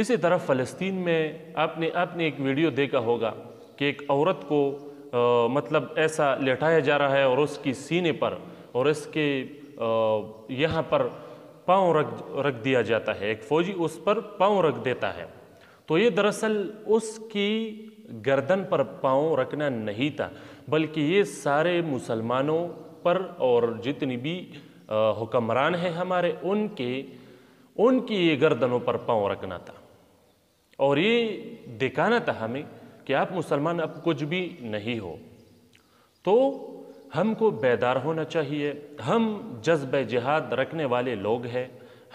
اسی طرح فلسطین میں آپ نے ایک ویڈیو دیکھا ہوگا کہ ایک عورت کو مطلب ایسا لٹایا جا رہا ہے اور اس کی سینے پر اور اس کے یہاں پر پاؤں رکھ دیا جاتا ہے، ایک فوجی اس پر پاؤں رکھ دیتا ہے۔ تو یہ دراصل اس کی گردن پر پاؤں رکھنا نہیں تھا، بلکہ یہ سارے مسلمانوں پر اور جتنی بھی حکمران ہیں ہمارے ان کی یہ گردنوں پر پاؤں رکھنا تھا، اور یہ دکھانا تھا ہمیں کہ آپ مسلمان اب کچھ بھی نہیں ہو۔ تو ہم کو بیدار ہونا چاہیے، ہم جذبہ جہاد رکھنے والے لوگ ہیں،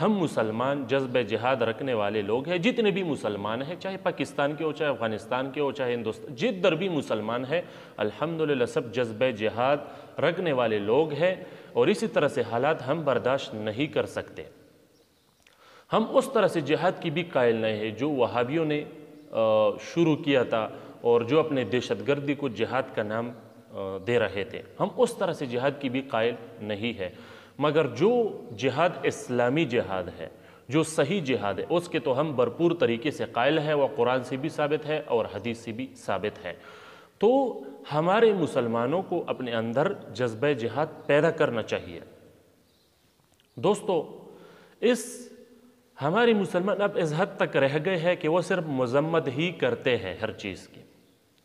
ہم مسلمان جذبہ جہاد رکھنے والے لوگ ہیں، جتنے بھی مسلمان ہیں، چاہے پاکستان کے ہو، چاہے افغانستان کے ہو، چاہے ہندوستان، جدھر بھی مسلمان ہیں، الحمدللہ سب جذبہ جہاد رکھنے والے لوگ ہیں، اور اسی طرح سے حالات ہم برداشت نہیں کر سکتے۔ ہم اس طرح سے جہاد کی بھی قائل نہیں ہیں جو وہابیوں نے شروع کیا تھا اور جو اپنے دہشت گردی کو جہاد کا نام دے رہے تھے، ہم اس طرح سے جہاد کی بھی قائل نہیں ہے، مگر جو جہاد اسلامی جہاد ہے، جو صحیح جہاد ہے، اس کے تو ہم بھرپور طریقے سے قائل ہیں، وہ قرآن سے بھی ثابت ہے اور حدیث سے بھی ثابت ہے۔ تو ہمارے مسلمانوں کو اپنے اندر جذبہ جہاد پیدا کرنا چاہیے۔ دوستو، ہمارے مسلمان اب اس حد تک رہ گئے ہیں کہ وہ صرف مذمت ہی کرتے ہیں ہر چیز کی،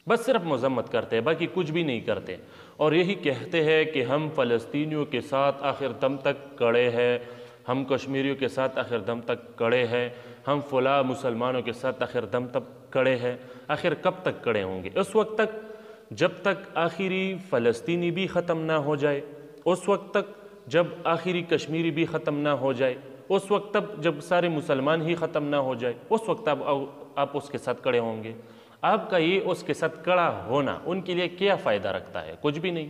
بس صرف مذمت کرتے ہیں، باقی کچھ بھی نہیں کرتے، اور یہی کہتے ہیں کہ ہم فلسطینیوں کے ساتھ آخر دم تک کڑے ہیں، ہم کشمیریوں کے ساتھ آخر دم تک کڑے ہیں، ہم فلاں مسلمانوں کے ساتھ آخر دم تک کڑے ہیں۔ آخر کب تک کڑے ہوں گے؟ اس وقت تک جب تک آخری فلسطینی بھی ختم نہ ہو جائے، اس وقت تک جب آخری کشمیری بھی ختم نہ ہو جائے، اس وقت تک جب سارے مسلمان ہی ختم نہ ہو جائے، اس وقت آپ اس کے ساتھ کڑے ہوں گے۔ آپ کا یہ اس کے ساتھ کڑا ہونا ان کے لیے کیا فائدہ رکھتا ہے؟ کچھ بھی نہیں۔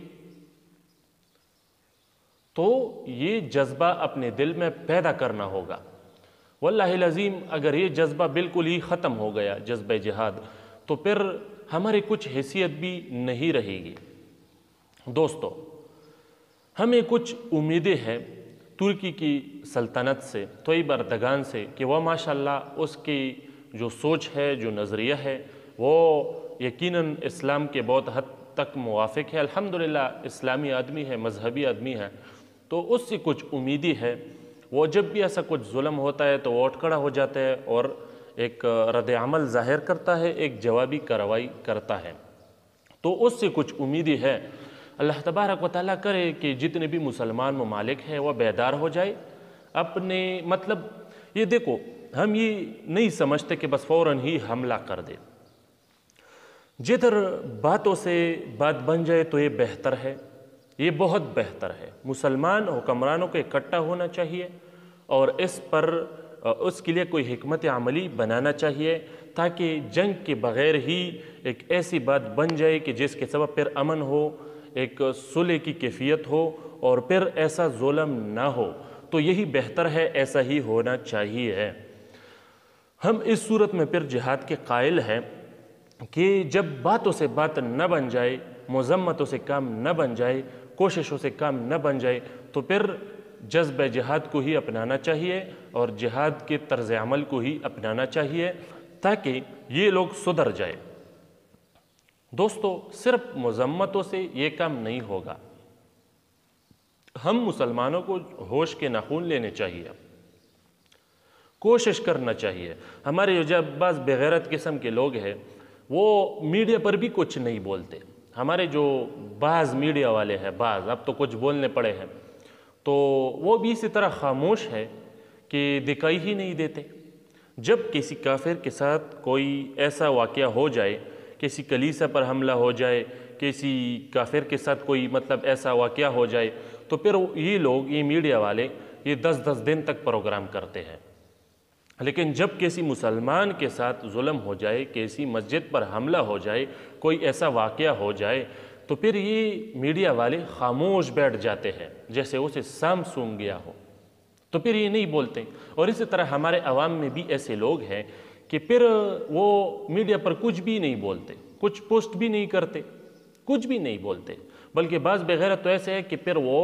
تو یہ جذبہ اپنے دل میں پیدا کرنا ہوگا۔ واللہ العظیم اگر یہ جذبہ بالکل ہی ختم ہو گیا، جذبہ جہاد، تو پھر ہماری کچھ حیثیت بھی نہیں رہے گی۔ دوستو، ہمیں کچھ امیدیں ہیں ترکی کی سلطنت سے، طیب اردگان سے، کہ وہ ماشاءاللہ اس کی جو سوچ ہے، جو نظریہ ہے، وہ یقیناً اسلام کے بہت حد تک موافق ہے، الحمدللہ اسلامی آدمی ہے، مذہبی آدمی ہے، تو اس سے کچھ امیدی ہے۔ وہ جب بھی ایسا کچھ ظلم ہوتا ہے تو وہ اٹھ کھڑا ہو جاتا ہے اور ایک رد عمل ظاہر کرتا ہے، ایک جوابی کارروائی کرتا ہے۔ تو اس سے کچھ امیدی ہے۔ اللہ تبارک و تعالیٰ کرے کہ جتنے بھی مسلمان ممالک ہیں وہ بیدار ہو جائے اپنے، مطلب یہ دیکھو، ہم یہ نہیں سمجھتے کہ بس فوراً ہی حملہ کر دے۔ جدھر باتوں سے بات بن جائے تو یہ بہتر ہے، یہ بہت بہتر ہے۔ مسلمان حکمرانوں کو اکٹھا ہونا چاہیے اور اس کے لیے کوئی حکمت عملی بنانا چاہیے، تاکہ جنگ کے بغیر ہی ایک ایسی بات بن جائے کہ جس کے سبب پھر امن ہو، ایک صلح کی کیفیت ہو، اور پھر ایسا ظلم نہ ہو۔ تو یہی بہتر ہے، ایسا ہی ہونا چاہیے۔ ہم اس صورت میں پھر جہاد کے قائل ہیں کہ جب باتوں سے بات نہ بن جائے، مذمتوں سے کام نہ بن جائے، کوششوں سے کام نہ بن جائے، تو پھر جذبہ جہاد کو ہی اپنانا چاہیے اور جہاد کے طرز عمل کو ہی اپنانا چاہیے، تاکہ یہ لوگ سدھر جائے۔ دوستو، صرف مذمتوں سے یہ کام نہیں ہوگا، ہم مسلمانوں کو ہوش کے ناخن لینے چاہیے، کوشش کرنا چاہیے۔ ہمارے جب بعض بغیرت قسم کے لوگ ہیں وہ میڈیا پر بھی کچھ نہیں بولتے، ہمارے جو بعض میڈیا والے ہیں، بعض اب تو کچھ بولنے پڑے ہیں، تو وہ بھی اسی طرح خاموش ہے کہ دکھائی ہی نہیں دیتے۔ جب کسی کافر کے ساتھ کوئی ایسا واقعہ ہو جائے، کسی کلیسا پر حملہ ہو جائے، کسی کافر کے ساتھ کوئی مطلب ایسا واقعہ ہو جائے، تو پھر یہ لوگ، یہ میڈیا والے، یہ 10 دن تک پروگرام کرتے ہیں۔ لیکن جب کسی مسلمان کے ساتھ ظلم ہو جائے، کسی مسجد پر حملہ ہو جائے، کوئی ایسا واقعہ ہو جائے، تو پھر یہ میڈیا والے خاموش بیٹھ جاتے ہیں، جیسے اسے سام سونگ گیا ہو، تو پھر یہ نہیں بولتے۔ اور اسی طرح ہمارے عوام میں بھی ایسے لوگ ہیں کہ پھر وہ میڈیا پر کچھ بھی نہیں بولتے، کچھ پوسٹ بھی نہیں کرتے، کچھ بھی نہیں بولتے، بلکہ بعض بغیرت تو ایسے ہے کہ پھر وہ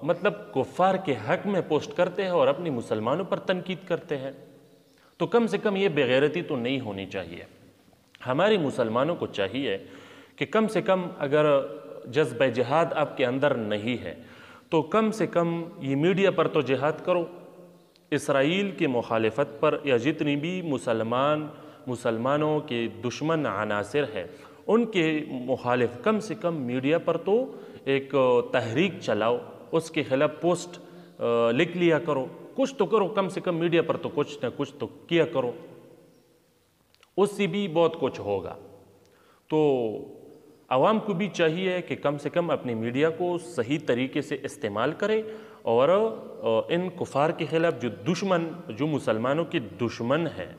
مطلب کفار کے حق میں پوسٹ کرتے ہیں اور اپنی مسلمانوں پر تنقید کرتے ہیں۔ تو کم سے کم یہ بےغیرتی تو نہیں ہونی چاہیے۔ ہمارے مسلمانوں کو چاہیے کہ کم سے کم اگر جذبہ جہاد آپ کے اندر نہیں ہے تو کم سے کم یہ میڈیا پر تو جہاد کرو، اسرائیل کی مخالفت پر یا جتنی بھی مسلمانوں کے دشمن عناصر ہے ان کے مخالف کم سے کم میڈیا پر تو ایک تحریک چلاؤ، اس کے خلاف پوسٹ لکھ لیا کرو، کچھ تو کرو، کم سے کم میڈیا پر تو کچھ نہ کچھ تو کیا کرو، اس سے بھی بہت کچھ ہوگا۔ تو عوام کو بھی چاہیے کہ کم سے کم اپنی میڈیا کو صحیح طریقے سے استعمال کرے اور ان کفار کے خلاف جو مسلمانوں کے دشمن ہے،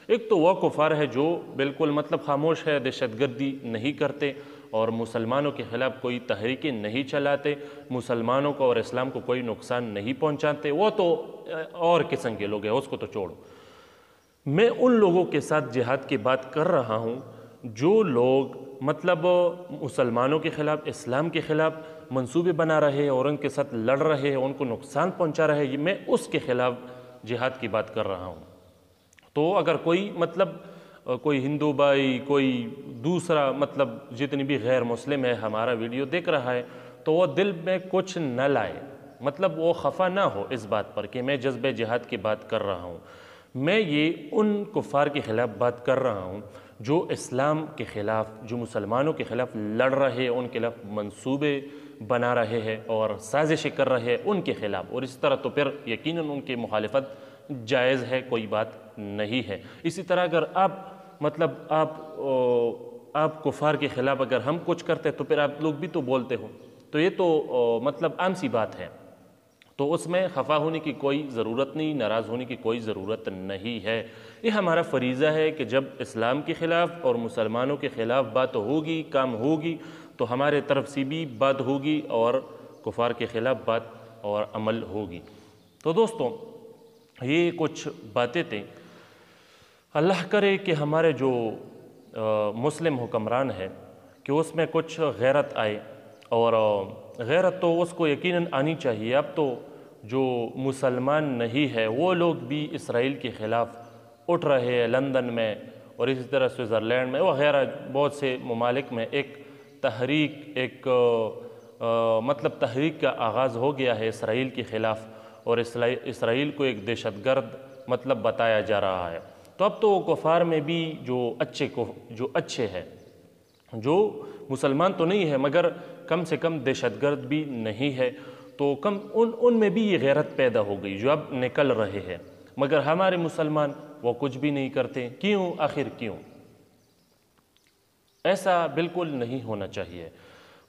ایک تو وہ کفار ہے جو بالکل خاموش ہے، دہشت گردی نہیں کرتے اور مسلمانوں کے خلاف کوئی تحریکیں نہیں چلاتے، مسلمانوں کو اور اسلام کو کوئی نقصان نہیں پہنچاتے، وہ تو اور قسم کے لوگ ہیں، اس کو تو چھوڑو۔ میں ان لوگوں کے ساتھ جہاد کی بات کر رہا ہوں جو لوگ مسلمانوں کے خلاف، اسلام کے خلاف منصوبے بنا رہے ہیں اور ان کے ساتھ لڑ رہے ہیں، ان کو نقصان پہنچا رہے ہیں، میں اس کے خلاف جہاد کی بات کر رہا ہوں۔ تو اگر کوئی ہندو بھائی، کوئی دوسرا جتنی بھی غیر مسلم ہے ہمارا ویڈیو دیکھ رہا ہے تو وہ دل میں کچھ نہ لائے، وہ خفا نہ ہو اس بات پر کہ میں جذبہ جہاد کی بات کر رہا ہوں۔ میں یہ ان کفار کے خلاف بات کر رہا ہوں جو اسلام کے خلاف، جو مسلمانوں کے خلاف لڑ رہے ہیں، ان کے خلاف منصوبے بنا رہے ہیں اور سازشیں کر رہے ہیں ان کے خلاف، اور اس طرح تو پھر یقیناً ان کی مخالفت جائز ہے، کوئی بات نہیں ہے۔ اسی طرح اگر آپ کفار کے خلاف اگر ہم کچھ کرتے تو پھر آپ لوگ بھی تو بولتے ہو، تو یہ تو عام سی بات ہے، تو اس میں خفا ہونے کی کوئی ضرورت نہیں، ناراض ہونے کی کوئی ضرورت نہیں ہے۔ یہ ہمارا فریضہ ہے کہ جب اسلام کے خلاف اور مسلمانوں کے خلاف بات ہوگی، کام ہوگی، تو ہمارے طرف سے بھی بات ہوگی اور کفار کے خلاف بات اور عمل ہوگی۔ تو دوستوں، یہ کچھ باتیں تھیں۔ اللہ کرے کہ ہمارے جو مسلم حکمران ہے کہ اس میں کچھ غیرت آئے، اور غیرت تو اس کو یقیناً آنی چاہیے۔ اب تو جو مسلمان نہیں ہے وہ لوگ بھی اسرائیل کے خلاف اٹھ رہے ہیں، لندن میں اور اسی طرح سوئٹزرلینڈ میں وغیرہ بہت سے ممالک میں ایک تحریک تحریک کا آغاز ہو گیا ہے اسرائیل کے خلاف، اور اسرائیل کو ایک دہشت گرد بتایا جا رہا ہے۔ تو اب تو کفار میں بھی جو اچھے ہیں، جو مسلمان تو نہیں ہے مگر کم سے کم دہشت گرد بھی نہیں ہے، تو ان میں بھی یہ غیرت پیدا ہو گئی جو اب نکل رہے ہیں، مگر ہمارے مسلمان وہ کچھ بھی نہیں کرتے۔ کیوں؟ آخر کیوں؟ ایسا بالکل نہیں ہونا چاہیے۔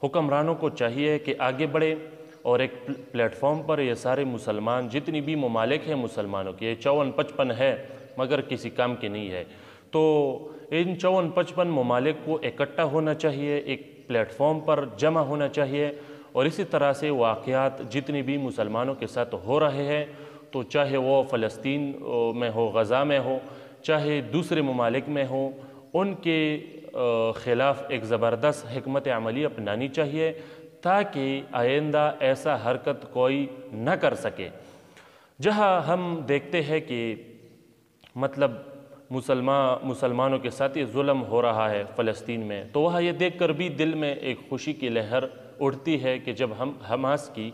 حکمرانوں کو چاہیے کہ آگے بڑھے اور ایک پلیٹ فارم پر یہ سارے مسلمان، جتنی بھی ممالک ہیں مسلمانوں کے، یہ 54-55 ہے مگر کسی کام کے نہیں ہے، تو ان 54-55 ممالک کو اکٹھا ہونا چاہیے، ایک پلیٹ فارم پر جمع ہونا چاہیے، اور اسی طرح سے واقعات جتنی بھی مسلمانوں کے ساتھ ہو رہے ہیں، تو چاہے وہ فلسطین میں ہو، غزہ میں ہو، چاہے دوسرے ممالک میں ہو، ان کے خلاف ایک زبردست حکمت عملی اپنانی چاہیے تاکہ آئندہ ایسا حرکت کوئی نہ کر سکے۔ جہاں ہم دیکھتے ہیں کہ مسلمانوں کے ساتھ یہ ظلم ہو رہا ہے فلسطین میں، تو وہاں یہ دیکھ کر بھی دل میں ایک خوشی کی لہر اٹھتی ہے کہ جب ہم حماس کی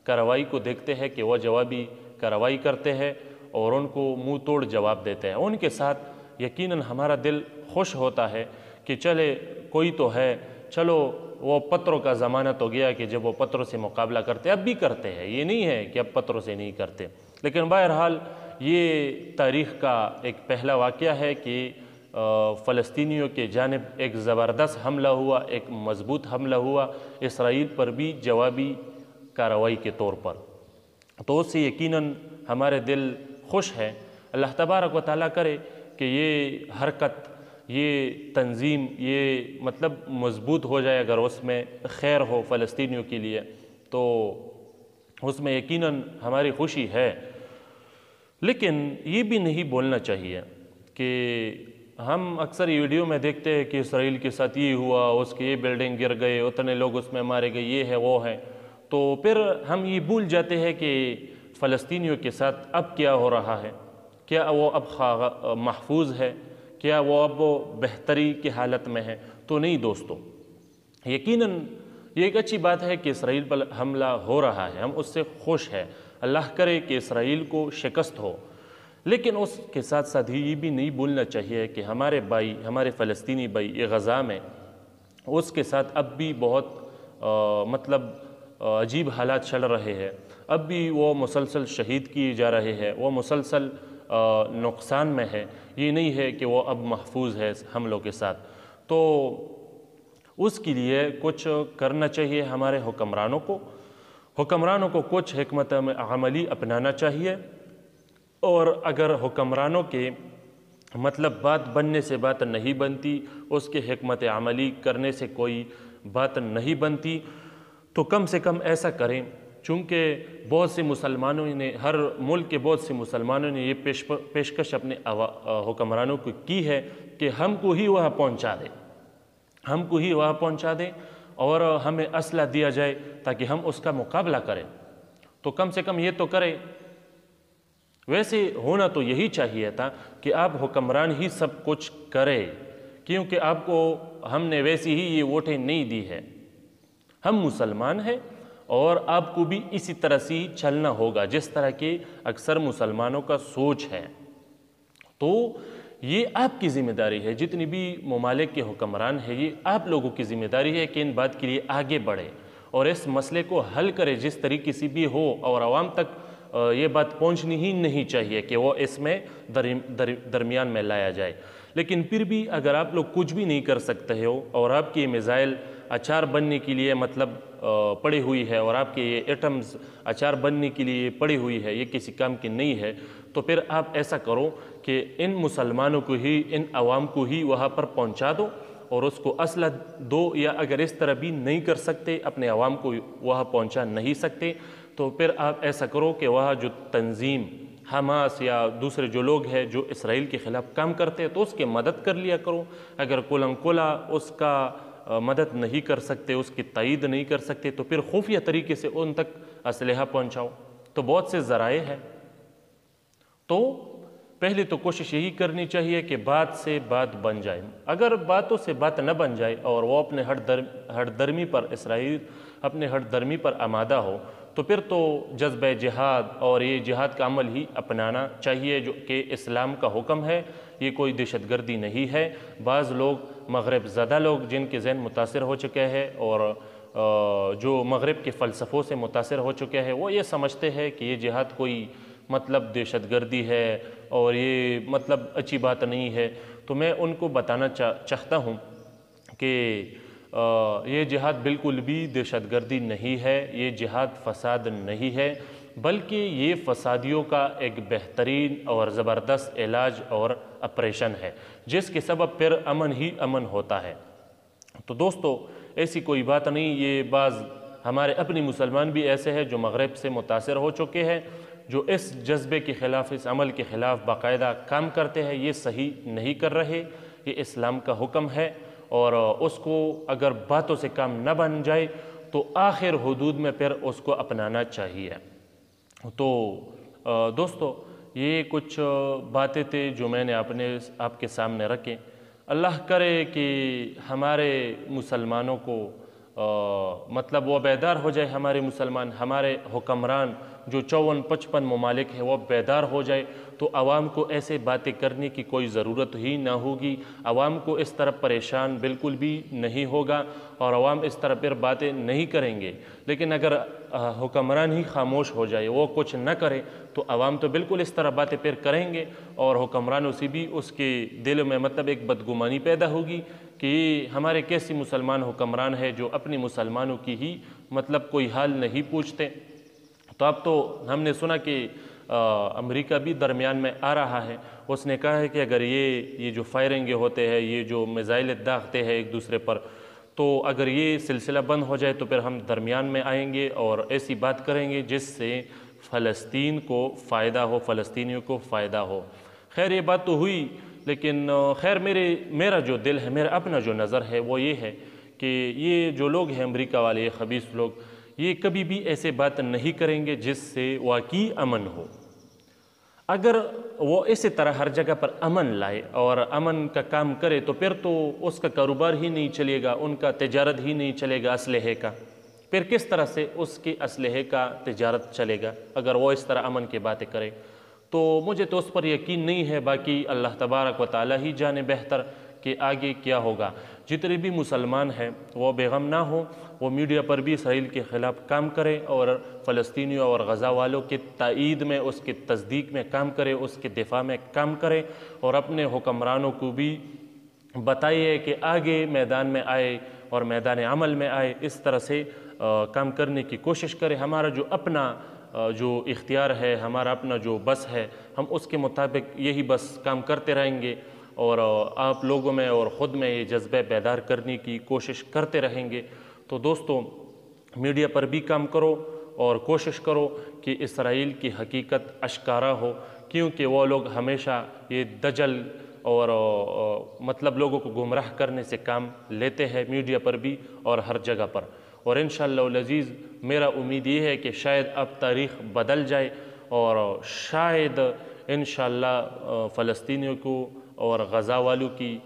کارروائی کو دیکھتے ہیں کہ وہ جوابی کارروائی کرتے ہیں اور ان کو منہ توڑ جواب دیتے ہیں، ان کے ساتھ یقیناً ہمارا دل خوش ہوتا ہے کہ چلے کوئی تو ہے، چلو وہ پتھروں کا زمانہ تو گیا کہ جب وہ پتھروں سے مقابلہ کرتے، اب بھی کرتے ہیں، یہ نہیں ہے کہ اب پتھروں سے نہیں کرتے، لیکن بہرحال یہ تاریخ کا ایک پہلا واقعہ ہے کہ فلسطینیوں کے جانب ایک زبردست حملہ ہوا، ایک مضبوط حملہ ہوا اسرائیل پر بھی جوابی کارروائی کے طور پر، تو اس سے یقیناً ہمارے دل خوش ہیں۔ اللہ تبارک و تعالیٰ کرے کہ یہ حرکت، یہ تنظیم، یہ مضبوط ہو جائے، اگر اس میں خیر ہو فلسطینیوں کے لیے تو اس میں یقیناً ہماری خوشی ہے۔ لیکن یہ بھی نہیں بولنا چاہیے کہ ہم اکثر یہ ویڈیو میں دیکھتے ہیں کہ اسرائیل کے ساتھ یہ ہوا، اس کی یہ بلڈنگ گر گئے، اتنے لوگ اس میں مارے گئے، یہ ہے وہ ہے، تو پھر ہم یہ بھول جاتے ہیں کہ فلسطینیوں کے ساتھ اب کیا ہو رہا ہے۔ کیا وہ اب محفوظ ہے؟ کیا وہ اب بہتری کی حالت میں ہے؟ تو نہیں دوستو، یقیناً یہ ایک اچھی بات ہے کہ اسرائیل پر حملہ ہو رہا ہے، ہم اس سے خوش ہیں، اللہ کرے کہ اسرائیل کو شکست ہو، لیکن اس کے ساتھ ساتھ ہی یہ بھی نہیں بھولنا چاہیے کہ ہمارے بھائی، ہمارے فلسطینی بھائی یہ غزہ میں، اس کے ساتھ اب بھی بہت عجیب حالات چل رہے ہیں، اب بھی وہ مسلسل شہید کیے جا رہے ہیں، وہ مسلسل نقصان میں ہے، یہ نہیں ہے کہ وہ اب محفوظ ہے حملوں کے ساتھ۔ تو اس کے لیے کچھ کرنا چاہیے ہمارے حکمرانوں کو کچھ حکمت عملی اپنانا چاہیے، اور اگر حکمرانوں کے بات بننے سے بات نہیں بنتی، اس کے حکمت عملی کرنے سے کوئی بات نہیں بنتی، تو کم سے کم ایسا کریں، چونکہ بہت سے مسلمانوں نے، ہر ملک کے بہت سے مسلمانوں نے یہ پیشکش اپنے حکمرانوں کو کی ہے کہ ہم کو ہی وہاں پہنچا دیں اور ہمیں اسلحہ دیا جائے تاکہ ہم اس کا مقابلہ کریں۔ تو کم سے کم یہ تو کریں۔ ویسے ہونا تو یہی چاہیے تھا کہ آپ حکمران ہی سب کچھ کرے، کیونکہ آپ کو ہم نے ویسی ہی یہ ووٹیں نہیں دی ہے، ہم مسلمان ہیں اور آپ کو بھی اسی طرح سے چلنا ہوگا جس طرح کے اکثر مسلمانوں کا سوچ ہے۔ تو یہ آپ کی ذمہ داری ہے، جتنی بھی ممالک کے حکمران ہیں، یہ آپ لوگوں کی ذمہ داری ہے کہ ان بات کے لیے آگے بڑھے اور اس مسئلے کو حل کرے جس طریقے سے بھی ہو، اور عوام تک یہ بات پہنچنی ہی نہیں چاہیے کہ وہ اس میں درمیان میں لایا جائے۔ لیکن پھر بھی اگر آپ لوگ کچھ بھی نہیں کر سکتے ہو اور آپ کی میزائل اچار بننے کے لیے پڑی ہوئی ہے، اور آپ کے یہ ایٹمز اچار بننے کے لیے پڑی ہوئی ہے، یہ کسی کام کی نہیں ہے، تو پھر آپ ایسا کرو کہ ان مسلمانوں کو ہی، ان عوام کو ہی وہاں پر پہنچا دو اور اس کو اسلحہ دو، یا اگر اس طرح بھی نہیں کر سکتے، اپنے عوام کو وہاں پہنچا نہیں سکتے، تو پھر آپ ایسا کرو کہ وہاں جو تنظیم حماس یا دوسرے جو لوگ ہیں جو اسرائیل کے خلاف کام کرتے ہیں، تو اس کی مدد کر لیا کرو۔ اگر کھلا اس کا مدد نہیں کر سکتے، اس کی تائید نہیں کر سکتے، تو پھر خفیہ طریقے سے ان تک اسلحہ پہنچاؤ۔ تو بہت سے ذرائع ہیں۔ تو پہلے تو کوشش یہی کرنی چاہیے کہ بات سے بات بن جائے۔ اگر باتوں سے بات نہ بن جائے اور وہ اپنے ہٹ درمی پر، اسرائیل اپنے ہٹ درمی پر آمادہ ہو، تو پھر تو جذبہ جہاد اور یہ جہاد کا عمل ہی اپنانا چاہیے، جو کہ اسلام کا حکم ہے، یہ کوئی دہشت گردی نہیں ہے۔ بعض لوگ مغرب زدہ لوگ جن کے ذہن متاثر ہو چکے ہیں اور جو مغرب کے فلسفوں سے متاثر ہو چکے ہیں، وہ یہ سمجھتے ہیں کہ یہ جہاد کوئی دہشت گردی ہے اور یہ اچھی بات نہیں ہے۔ تو میں ان کو بتانا چاہتا ہوں کہ یہ جہاد بالکل بھی دہشت گردی نہیں ہے، یہ جہاد فساد نہیں ہے، بلکہ یہ فسادیوں کا ایک بہترین اور زبردست علاج اور آپریشن ہے، جس کے سبب پھر امن ہی امن ہوتا ہے۔ تو دوستو، ایسی کوئی بات نہیں، یہ بعض ہمارے اپنی مسلمان بھی ایسے ہیں جو مغرب سے متاثر ہو چکے ہیں، جو اس جذبے کے خلاف، اس عمل کے خلاف باقاعدہ کام کرتے ہیں۔ یہ صحیح نہیں کر رہے، یہ اسلام کا حکم ہے، اور اس کو اگر باتوں سے کام نہ بن جائے تو آخر حدود میں پھر اس کو اپنانا چاہیے۔ تو دوستو، یہ کچھ باتیں تھے جو میں نے آپ کے سامنے رکھیں۔ اللہ کرے کہ ہمارے مسلمانوں کو وہ بیدار ہو جائے، ہمارے مسلمان، ہمارے حکمران جو 54-55 ممالک ہیں، وہ بیدار ہو جائے، تو عوام کو ایسے باتیں کرنے کی کوئی ضرورت ہی نہ ہوگی، عوام کو اس طرح پریشان بالکل بھی نہیں ہوگا، اور عوام اس طرح پھر باتیں نہیں کریں گے۔ لیکن اگر حکمران ہی خاموش ہو جائے، وہ کچھ نہ کرے، تو عوام تو بالکل اس طرح باتیں پھر کریں گے، اور حکمرانوں سے بھی اس کے دل میں ایک بدگمانی پیدا ہوگی کہ ہمارے کیسے مسلمان حکمران ہیں جو اپنی مسلمانوں کی ہی کوئی حال نہیں پوچھتے۔ تو اب تو ہم نے سنا کہ امریکہ بھی درمیان میں آ رہا ہے، اس نے کہا ہے کہ اگر یہ جو فائرنگیں ہوتے ہیں، یہ جو میزائل داغتے ہیں ایک دوسرے پر، تو اگر یہ سلسلہ بند ہو جائے تو پھر ہم درمیان میں آئیں گے اور ایسی بات کریں گے جس سے فلسطین کو فائدہ ہو، فلسطینیوں کو فائدہ ہو۔ خیر، یہ بات تو ہوئی، لیکن خیر میرا جو دل ہے، میرا اپنا جو نظر ہے وہ یہ ہے کہ یہ جو لوگ ہیں امریکہ والے، یہ خبیث لوگ، یہ کبھی بھی ایسے بات نہیں کریں گے جس سے واقعی امن ہو۔ اگر وہ اسی طرح ہر جگہ پر امن لائے اور امن کا کام کرے تو پھر تو اس کا کاروبار ہی نہیں چلے گا، ان کا تجارت ہی نہیں چلے گا اسلحے کا، پھر کس طرح سے اس کی اسلحے کا تجارت چلے گا اگر وہ اس طرح امن کی باتیں کرے؟ تو مجھے تو اس پر یقین نہیں ہے، باقی اللہ تبارک و تعالی ہی جانے بہتر کہ آگے کیا ہوگا۔ جتنے بھی مسلمان ہیں وہ بے غم نہ ہوں، وہ میڈیا پر بھی اسرائیل کے خلاف کام کرے اور فلسطینیوں اور غزہ والوں کی تائید میں، اس کی تصدیق میں کام کرے، اس کے دفاع میں کام کرے، اور اپنے حکمرانوں کو بھی بتائیے کہ آگے میدان میں آئے اور میدان عمل میں آئے، اس طرح سے کام کرنے کی کوشش کرے۔ ہمارا جو اپنا جو اختیار ہے، ہمارا اپنا جو بس ہے، ہم اس کے مطابق یہی بس کام کرتے رہیں گے، اور آپ لوگوں میں اور خود میں یہ جذبہ بیدار کرنے کی کوشش کرتے رہیں گے۔ تو دوستو، میڈیا پر بھی کام کرو اور کوشش کرو کہ اسرائیل کی حقیقت اشکارا ہو، کیونکہ وہ لوگ ہمیشہ یہ دجل اور مطلب لوگوں کو گمراہ کرنے سے کام لیتے ہیں، میڈیا پر بھی اور ہر جگہ پر۔ اور انشاءاللہ العزیز میرا امید یہ ہے کہ شاید اب تاریخ بدل جائے اور شاید انشاءاللہ فلسطینیوں کو اور غزہ والوں کی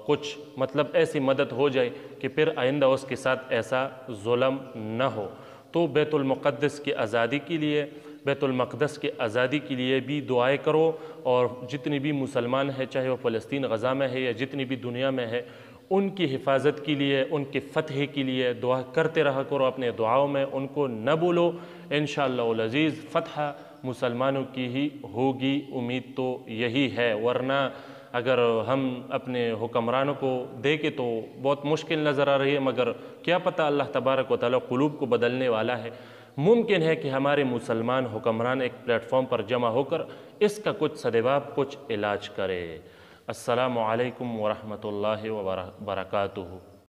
کچھ مطلب ایسی مدد ہو جائے کہ پھر آئندہ اس کے ساتھ ایسا ظلم نہ ہو۔ تو بیت المقدس کی آزادی کے لیے، بیت المقدس کی آزادی کے لیے بھی دعائیں کرو، اور جتنی بھی مسلمان ہیں، چاہے وہ فلسطین غزہ میں ہے یا جتنی بھی دنیا میں ہے، ان کی حفاظت کے لیے، ان کی فتح کے لیے دعا کرتے رہا کرو اپنے دعاؤں میں، ان کو نہ بھولو۔ انشاءاللہ العزیز فتح مسلمانوں کی ہی ہوگی، امید تو یہی ہے، ورنہ اگر ہم اپنے حکمرانوں کو دیکھیں تو بہت مشکل نظر آ رہی ہے، مگر کیا پتہ اللہ تبارک و تعالیٰ قلوب کو بدلنے والا ہے۔ ممکن ہے کہ ہمارے مسلمان حکمران ایک پلیٹ فارم پر جمع ہو کر اس کا کچھ سدباب، کچھ علاج کرے۔ السلام علیکم ورحمۃ اللہ وبرکاتہ۔